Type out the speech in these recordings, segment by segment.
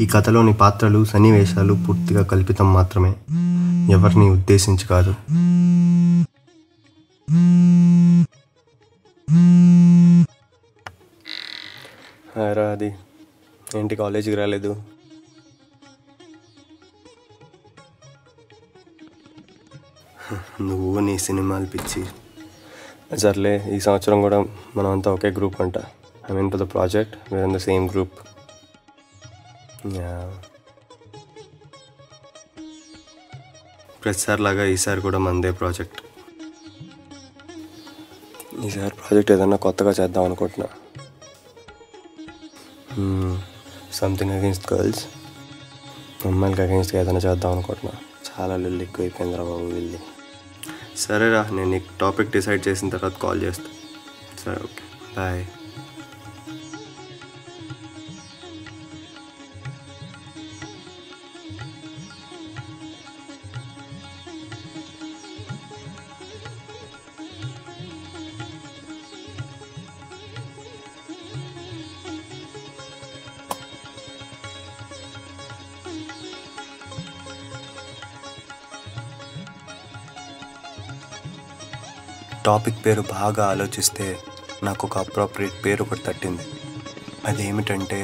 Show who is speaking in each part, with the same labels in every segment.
Speaker 1: ఈ కథలోని పాత్రలు సన్నివేశాలు పూర్తిగా కల్పితం మాత్రమే, ఎవరిని ఉద్దేశించి కాదు. హాయ్ అది ఏంటి కాలేజీకి రాలేదు? నువ్వు నీ సినిమాలు పిచ్చి. సర్లే, ఈ సంవత్సరం కూడా మనం అంతా ఒకే గ్రూప్ అంట. I mean for the project we're in the same group. ప్రతిసారి లాగా ఈసారి కూడా మనదే ప్రాజెక్ట్. ఈసారి ప్రాజెక్ట్ ఏదన్నా కొత్తగా చేద్దాం అనుకుంటున్నా. Something against girls. అమ్మాయిలకి అగెన్స్ట్గా ఏదైనా చేద్దాం అనుకుంటున్నా. చాలా లొల్లి ఎక్కువైపోయిందిరా బాబు వీళ్ళి. సరేరా, నేను నీకు టాపిక్ డిసైడ్ చేసిన తర్వాత కాల్ చేస్తాను. సరే, ఓకే, బాయ్. టాపిక్ పేరు బాగా ఆలోచిస్తే నాకు ఒక అప్రోప్రియేట్ పేరు ఒకటి తట్టింది. అదేమిటంటే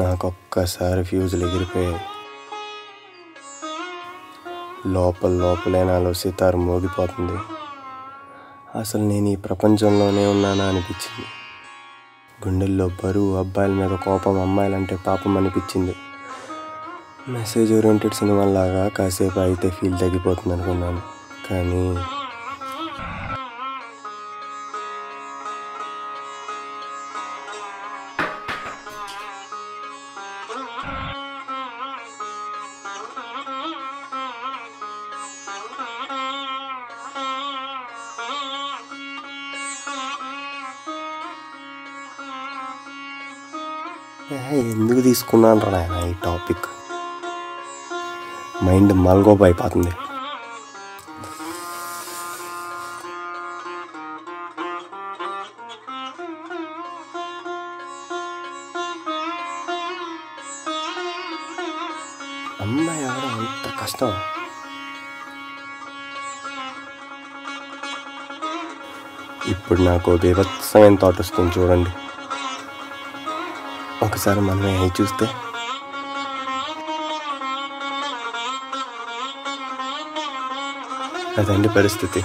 Speaker 1: నాకొక్కసారి ఫ్యూజులు ఎగిరిపోయాయి. లోపలే నాలో సితారు మోగిపోతుంది. అసలు నేను ఈ ప్రపంచంలోనే ఉన్నానా అనిపించింది. గుండెల్లో బరువు, అబ్బాయిల మీద కోపం, అమ్మాయిలంటే పాపం అనిపించింది. మెసేజ్ ఓరియంటెడ్ సినిమాలాగా కాసేపు అయితే ఫీల్ తగ్గిపోతుంది అనుకున్నాను. కానీ ఎందుకు తీసుకున్నాను రా నాయన ఈ టాపిక్? మైండ్ మల్గోప్ అయిపోతుంది. అమ్మాయి అవడం అంత కష్టం. ఇప్పుడు నాకు బీభత్సమైన థాట్ వస్తుంది చూడండి. ఒకసారి మనమే అయి చూస్తే అదండి పరిస్థితి.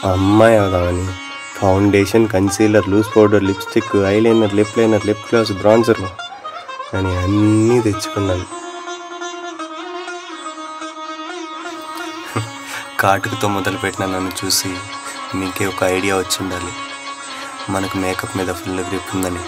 Speaker 1: ఆ అమ్మాయి అవుదామని foundation, concealer, loose powder, lipstick, eyeliner, lip liner, lip gloss, bronzer అని అన్నీ తెచ్చుకున్నాను. కాటుకతో మొదలుపెట్టిన నన్ను చూసి మీకే ఒక ఐడియా వచ్చి ఉండాలి, మనకు మేకప్ మీద ఫుల్ గ్రిప్ ఉందని.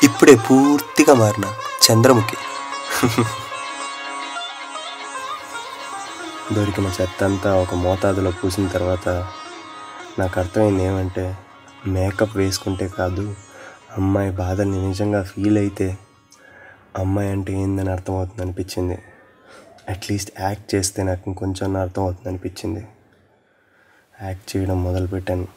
Speaker 1: ఇప్పుడే పూర్తిగా మారిన చంద్రముఖి. దొరికిన చెత్త అంతా ఒక మోతాదులో పూసిన తర్వాత నాకు అర్థమైంది ఏమంటే, మేకప్ వేసుకుంటే కాదు, అమ్మాయి బాధల్ని నిజంగా ఫీల్ అయితే అమ్మాయి అంటే ఏందని అర్థమవుతుంది అనిపించింది. అట్లీస్ట్ యాక్ట్ చేస్తే నాకు ఇంకొంచెం అర్థమవుతుంది అనిపించింది. యాక్ట్ చేయడం మొదలుపెట్టాను.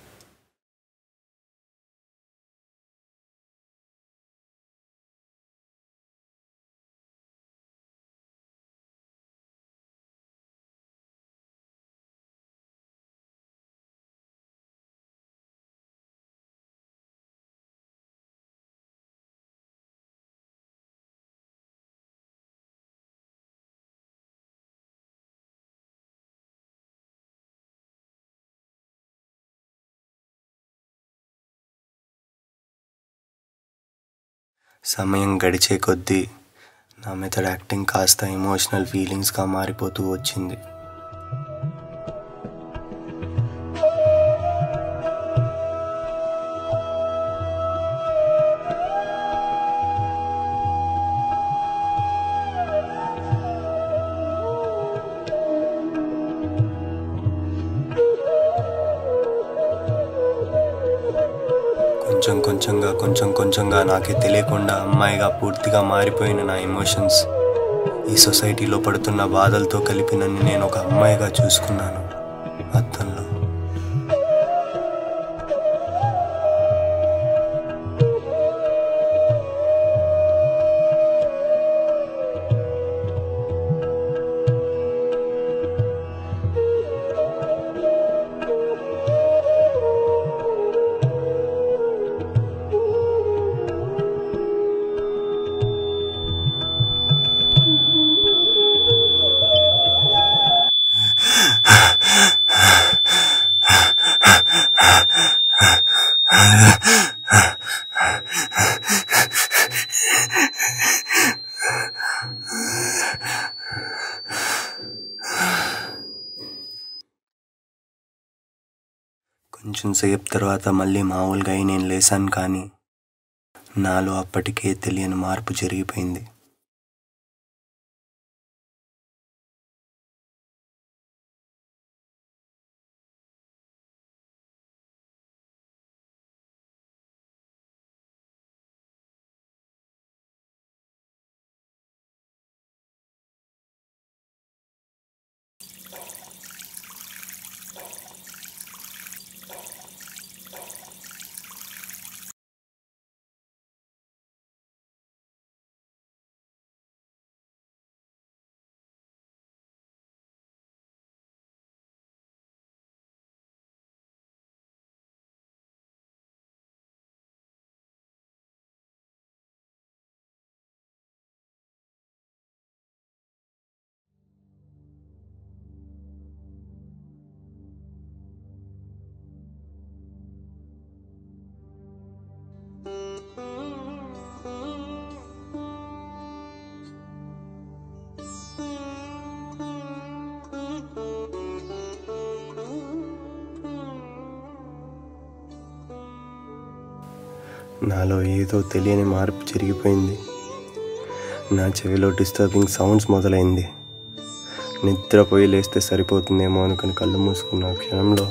Speaker 1: సమయం గడిచే కొద్దీ నా మెథడ్ యాక్టింగ్ కాస్త ఎమోషనల్ ఫీలింగ్స్గా మారిపోతూ వచ్చింది. కొంచెం కొంచెంగా నాకే తెలియకుండా అమ్మాయిగా పూర్తిగా మారిపోయిన నా ఎమోషన్స్ ఈ సొసైటీలో పడుతున్న బాధలతో కలిపి నన్ను నేను ఒక అమ్మాయిగా చూసుకున్నాను అద్దంలో. కొంచెం సేపు తర్వాత మళ్ళీ మామూలుగా నేను లేచాను, కానీ నాలో అప్పటికే తెలియని మార్పు జరిగిపోయింది. నాలో ఏదో తెలియని మార్పు జరిగిపోయింది. నా చెవిలో డిస్టర్బింగ్ సౌండ్స్ మొదలైంది. నిద్రపోయి లేస్తే సరిపోతుందేమో అనుకుని కళ్ళు మూసుకున్న క్షణంలో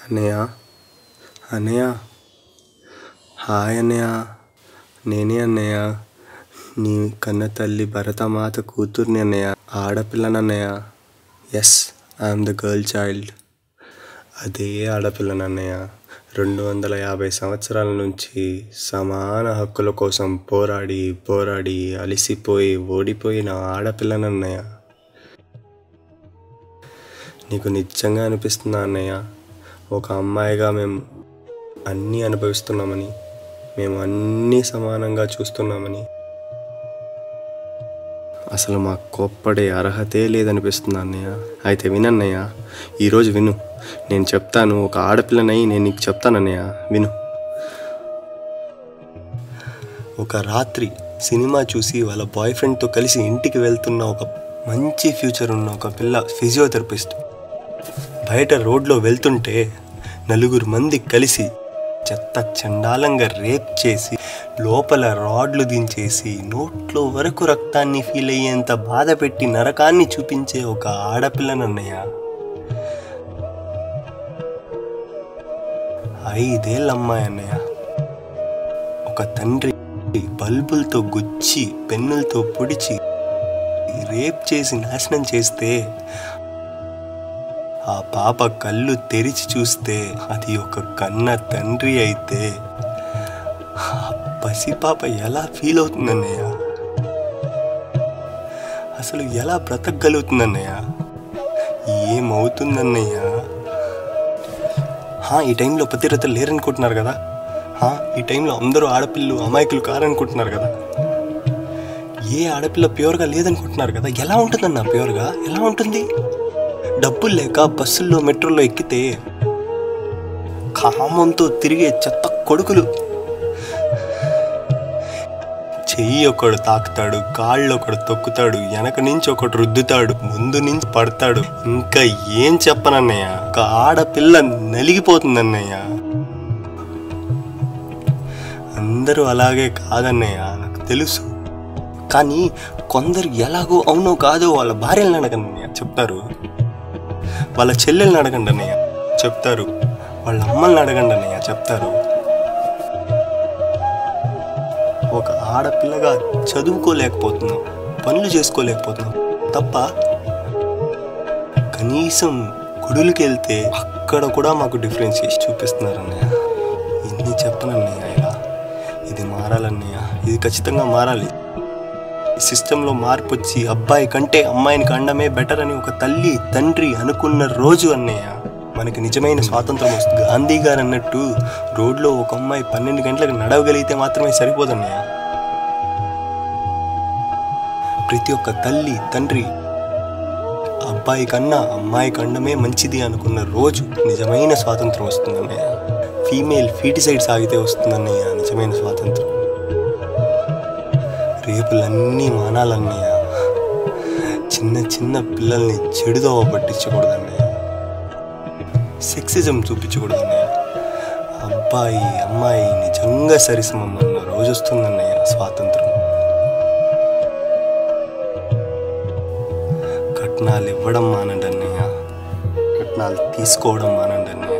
Speaker 1: అన్నయ్య, అన్నయ్య, హాయ్ అన్నయ్య, నేనే అన్నయ్య, నీ కన్న తల్లి భరతమాత కూతుర్ని అన్నయ్య, ఆడపిల్లనన్నయ్య. Yes, I'm the girl child. అదే ఆడపిల్లనన్నయ్య. 250 సంవత్సరాల నుంచి సమాన హక్కుల కోసం పోరాడి పోరాడి అలిసిపోయి ఓడిపోయిన ఆడపిల్లనన్నయ్య. నీకు నిజంగా అనిపిస్తుందా అన్నయ్య, ఒక అమ్మాయిగా మేము అన్నీ అనుభవిస్తున్నామని, మేము అన్నీ సమానంగా చూస్తున్నామని? అసలు మాకు కోప్పడే అర్హతే లేదనిపిస్తుంది అన్నయ్య. అయితే వినన్నయ్య, ఈరోజు విను, నేను చెప్తాను. ఒక ఆడపిల్లనై నేను నీకు చెప్తానన్నయ్య, విను. ఒక రాత్రి సినిమా చూసి వాళ్ళ బాయ్ ఫ్రెండ్తో కలిసి ఇంటికి వెళ్తున్న ఒక మంచి ఫ్యూచర్ ఉన్న ఒక పిల్ల ఫిజియోథెరపిస్ట్ బయట రోడ్లో వెళ్తుంటే 4 మంది కలిసి చెత్త చండాలంగా రేప్ చేసి లోపల రాడ్లు దించేసి నోట్లో వరకు రక్తాన్ని ఫీల్ అయ్యేంత బాధ పెట్టి నరకాన్ని చూపించే ఒక ఆడపిల్లనన్నయ్య. 5 ఏళ్ళ అమ్మాయి అన్నయ్య. ఒక తండ్రి బల్బులతో గుచ్చి పెన్నులతో పొడిచి రేప్ చేసి నాశనం చేస్తే ఆ పాప కళ్ళు తెరిచి చూస్తే అది ఒక కన్న తండ్రి అయితే ఆ పసిపాప ఎలా ఫీల్ అవుతుందన్నయ్య? అసలు ఎలా బ్రతకగలుగుతుందన్నయ్య? ఏమవుతుందన్నయ్య? ఈ టైంలో పతివ్రతలు లేరనుకుంటున్నారు కదా, ఈ టైంలో అందరూ ఆడపిల్లలు అమాయకులు కారనుకుంటున్నారు కదా, ఏ ఆడపిల్ల ప్యూర్గా లేదనుకుంటున్నారు కదా. ఎలా ఉంటుందన్న ప్యూర్గా? ఎలా ఉంటుంది? డబ్బులు లేక బస్సుల్లో మెట్రోల్లో ఎక్కితే కామంతో తిరిగే చెత్త కొడుకులు, చెయ్యి ఒకడు తాకుతాడు, కాళ్ళు ఒకడు తొక్కుతాడు, వెనక నుంచి ఒకడు రుద్దుతాడు, ముందు నుంచి పడతాడు. ఇంకా ఏం చెప్పనన్నయ్య, ఒక ఆడపిల్ల నలిగిపోతుందన్నయ్య. అందరూ అలాగే కాదన్నయ్య, నాకు తెలుసు. కానీ కొందరు ఎలాగో అవునో కాదో వాళ్ళ భార్యలను అడగన్నయ్య చెప్తారు, వాళ్ళ చెల్లెల్ని అడగండి అన్నయ్య చెప్తారు, వాళ్ళ అమ్మల్ని అడగండి అన్నయ్య చెప్తారు. ఒక ఆడపిల్లగా చదువుకోలేకపోతున్నాం, పనులు చేసుకోలేకపోతున్నాం తప్ప కనీసం గుడులకి వెళ్తే అక్కడ కూడా మాకు డిఫరెన్స్ చేసి చూపిస్తున్నారు అన్నయ్య. ఇన్ని చెప్పనన్నయ్య, ఇలా ఇది మారాలన్నయ్య, ఇది ఖచ్చితంగా మారాలి. సిస్టంలో మార్పు వచ్చి అబ్బాయి కంటే అమ్మాయిని కండమే బెటర్ అని ఒక తల్లి తండ్రి అనుకున్న రోజు అన్నయ్య మనకి నిజమైన స్వాతంత్రం వస్తుంది. గాంధీ గారు అన్నట్టు రోడ్లో ఒక అమ్మాయి 12 గంటలకు నడవగలిగితే మాత్రమే సరిపోదన్నయ్య. ప్రతి ఒక్క తల్లి తండ్రి అబ్బాయి కన్నా అమ్మాయి కండమే మంచిది అనుకున్న రోజు నిజమైన స్వాతంత్రం వస్తుందన్నయ్య. ఫీమేల్ ఫీటిసైడ్ సాగితే వస్తుందన్నయ్య నిజమైన స్వాతంత్రం. రేపులన్నీ మానాలన్నయ్య. చిన్న చిన్న పిల్లల్ని చెడుదోవ పట్టించకూడదన్నయ్య. సెక్సిజం చూపించకూడదన్నయ్య. అబ్బాయి అమ్మాయి నిజంగా సరిసమం అన్న రోజు వస్తుందన్నయ్య స్వాతంత్రం. కట్నాలు ఇవ్వడం మానండి అన్నయ్య, కట్నాలు తీసుకోవడం మానండి అన్నయ్య.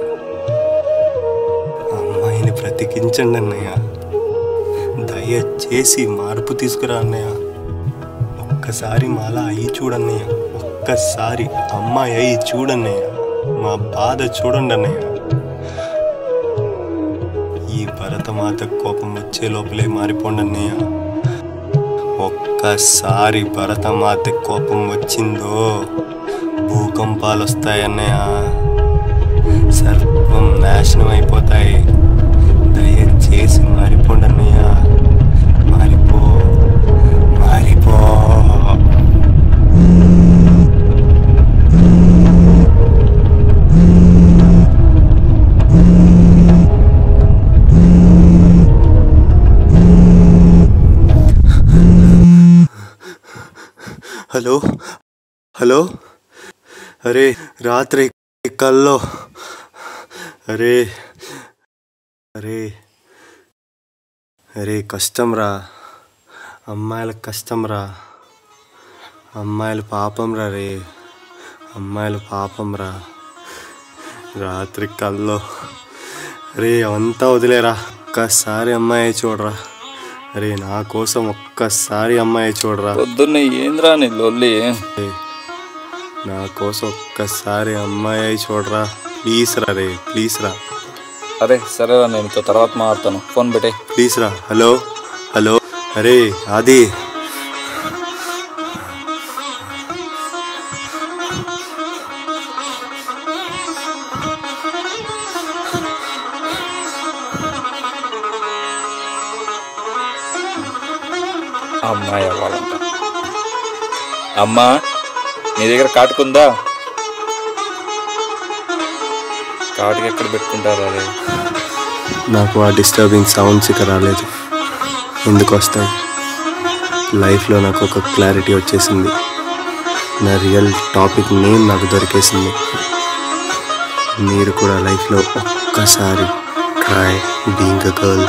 Speaker 1: అమ్మాయిని బ్రతికించండి అన్నయ్య. దయచేసి మార్పు తీసుకురా అన్నయ్య. ఒక్కసారి మాలా అయ్యి చూడన్నయ్య, ఒక్కసారి అమ్మాయి అయ్యి చూడన్నయ్య. మా బాధ చూడండి అన్నయ్య. ఈ భరతమాత కోపం వచ్చే లోపలే మారిపోండి అన్నయ్య. ఒక్కసారి భరతమాత కోపం వచ్చిందో భూకంపాలు వస్తాయన్నయ్య, సర్వం నాశనం అయిపోతాయి. దయచేసి మారిపోండి అన్నయ్య. మారిపో మారిపో. హలో హలో అరే రాత్రి కల్లో అరే అరే అరే కష్టం రా, అమ్మాయిలకు కష్టం రా, అమ్మాయిలు పాపం రా రే, అమ్మాయిలు పాపం రా. రాత్రి కల్లో అరే అవంతా వదిలేరా, ఒక్కసారి అమ్మాయి చూడరా. అరే నా కోసం ఒక్కసారి అమ్మాయి చూడరా.
Speaker 2: పొద్దున్నే ఏంద్రా నీ లొల్లి?
Speaker 1: నా కోసం ఒక్కసారి అమ్మాయి చూడరా ప్లీజ్ రా రే, ప్లీజ్ రా.
Speaker 2: అరే సరేరా, నేను తర్వాత మాట్లాడతాను, ఫోన్ పెట్టే
Speaker 1: ప్లీజ్ రా. హలో హలో అరే ఆది
Speaker 2: అమ్మాయి అవ్వాలంట. అమ్మా నీ దగ్గర కాటుకుందా? కాటుకి ఎక్కడ పెట్టుకుంటారా? అదే
Speaker 1: నాకు ఆ డిస్టర్బింగ్ సౌండ్స్ ఇక రాలేదు. ఎందుకు వస్తాయి? లైఫ్లో నాకు ఒక క్లారిటీ వచ్చేసింది. నా రియల్ టాపిక్ నేమ్ నాకు దొరికేసింది. మీరు కూడా లైఫ్లో ఒక్కసారి ట్రై బీయింగ్ అ గర్ల్.